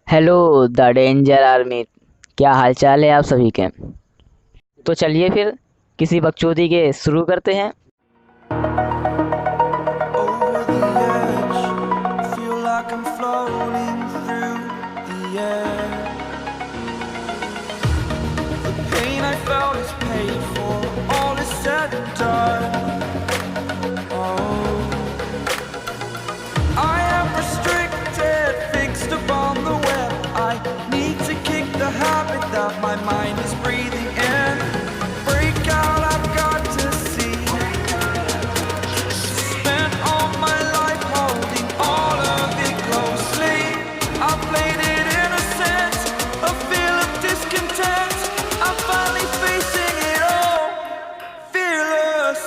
Hello the danger army. क्या हाल चाल है आप सभी के। तो चलिए फिर किसी बकचोदी के शुरू करते हैं। Over the edge, feel like I'm floating through the air. The pain I felt is paid for, all is said and done. Oh, I am restricted, fixed upon the web. I need to kick the habit that my mind is breathing in. Break out, I've got to see. Spent all my life holding all of it closely. I played it innocent, a feel of discontent. I'm finally facing it all, fearless.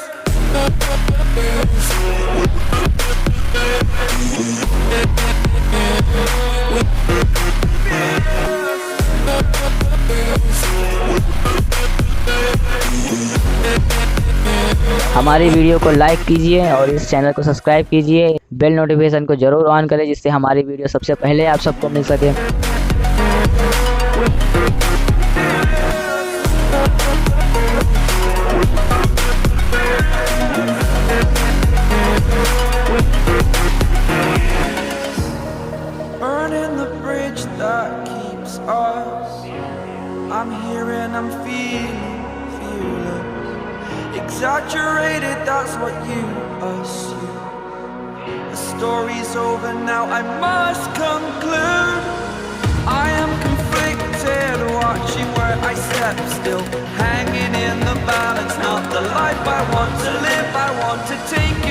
हमारी video को like कीजिए और इस channel को subscribe कीजिए। Bell notification को जरूर on करें जिससे हमारी वीडियो सबसे पहले आप सबको मिल सके। Burning the bridge that keeps us. I'm here and I'm feeling fearless. Exaggerated, that's what you assume. The story's over now, I must conclude. I am conflicted, watching where I step still, hanging in the balance. Not the life I want to live, I want to take